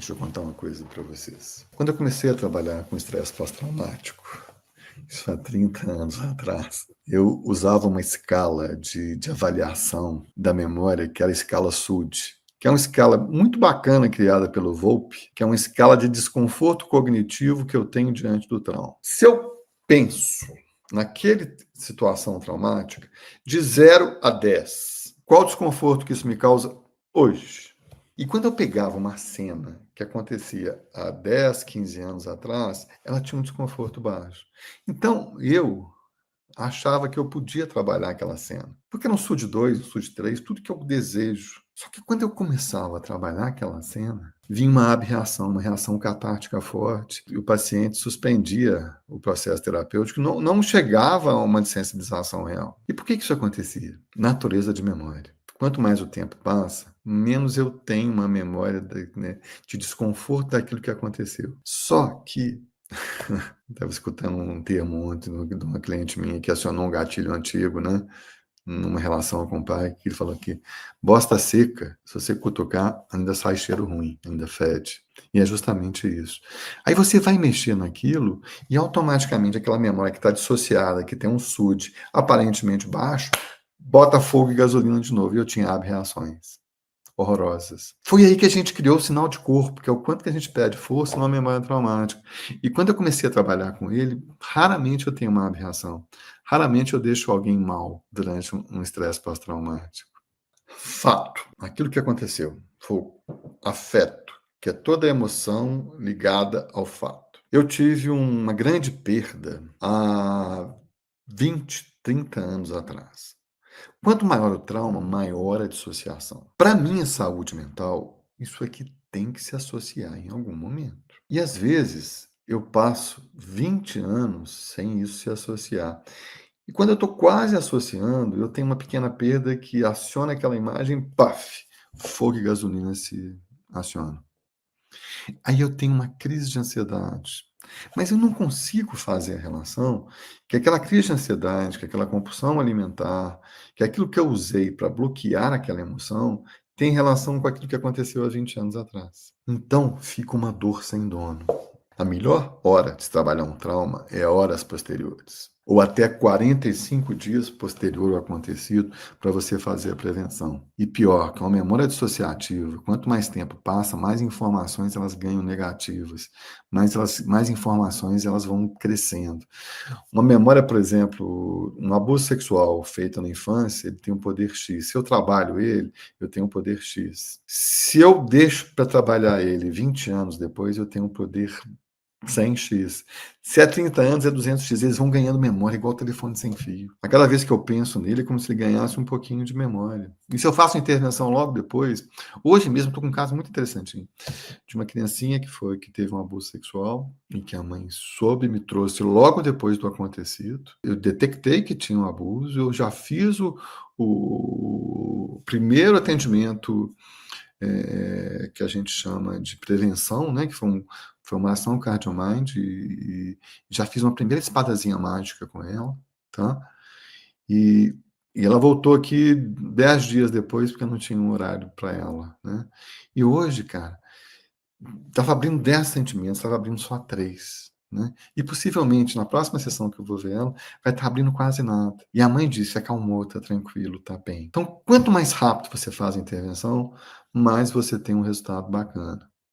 Deixa eu contar uma coisa para vocês. Quando eu comecei a trabalhar com estresse pós-traumático, isso há 30 anos atrás, eu usava uma escala de avaliação da memória, que era a escala SUD, que é uma escala muito bacana criada pelo Volpe, que é uma escala de desconforto cognitivo que eu tenho diante do trauma. Se eu penso naquela situação traumática, de 0 a 10, qual o desconforto que isso me causa hoje? E quando eu pegava uma cena que acontecia há 10, 15 anos atrás, ela tinha um desconforto baixo. Então, eu achava que eu podia trabalhar aquela cena. Porque no SUD 2, no SUD 3, tudo que eu desejo. Só que quando eu começava a trabalhar aquela cena, vinha uma abreação, uma reação catártica forte, e o paciente suspendia o processo terapêutico, não chegava a uma desensibilização real. E por que isso acontecia? Natureza de memória. Quanto mais o tempo passa, menos eu tenho uma memória de desconforto daquilo que aconteceu. Só que estava escutando um termo ontem de uma cliente minha que acionou um gatilho antigo, né? Numa relação com o pai, que ele falou que bosta seca, se você cutucar, ainda sai cheiro ruim, ainda fede. E é justamente isso. Aí você vai mexer naquilo e automaticamente aquela memória que está dissociada, que tem um SUD aparentemente baixo, bota fogo e gasolina de novo. E eu tinha reações horrorosas. Foi aí que a gente criou o sinal de corpo, que é o quanto que a gente perde força numa memória traumática. E quando eu comecei a trabalhar com ele, raramente eu tenho uma reação. Raramente eu deixo alguém mal durante um estresse pós-traumático. Fato. Aquilo que aconteceu foi afeto, que é toda a emoção ligada ao fato. Eu tive uma grande perda há 20, 30 anos atrás. Quanto maior o trauma, maior a dissociação. Para minha saúde mental, isso aqui tem que se associar em algum momento. E às vezes eu passo 20 anos sem isso se associar. E quando eu estou quase associando, eu tenho uma pequena perda que aciona aquela imagem, paf, fogo e gasolina se acionam. Aí eu tenho uma crise de ansiedade. Mas eu não consigo fazer a relação que aquela crise de ansiedade, que aquela compulsão alimentar, que aquilo que eu usei para bloquear aquela emoção, tem relação com aquilo que aconteceu há 20 anos atrás. Então, fica uma dor sem dono. A melhor hora de trabalhar um trauma é horas posteriores, ou até 45 dias posterior ao acontecido, para você fazer a prevenção. E pior, que uma memória dissociativa, quanto mais tempo passa, mais informações elas ganham negativas, mais informações elas vão crescendo. Uma memória, por exemplo, um abuso sexual feito na infância, ele tem um poder X. Se eu trabalho ele, eu tenho um poder X. Se eu deixo para trabalhar ele 20 anos depois, eu tenho um poder 100x. Se é 30 anos, é 200x. Eles vão ganhando memória igual o telefone sem fio. A cada vez que eu penso nele, é como se ele ganhasse um pouquinho de memória. E se eu faço a intervenção logo depois, hoje mesmo estou com um caso muito interessantinho, de uma criancinha que teve um abuso sexual, e que a mãe soube e me trouxe logo depois do acontecido. Eu detectei que tinha um abuso, eu já fiz o primeiro atendimento que a gente chama de prevenção, né, que foi uma ação CardioMind, e já fiz uma primeira espadazinha mágica com ela, tá? E ela voltou aqui 10 dias depois, porque eu não tinha um horário para ela, né? E hoje, cara, estava abrindo 10 sentimentos, estava abrindo só 3. Né? E possivelmente na próxima sessão que eu vou ver ela, vai estar abrindo quase nada. E a mãe disse: acalmou, tá tranquilo, tá bem. Então, quanto mais rápido você faz a intervenção, mais você tem um resultado bacana.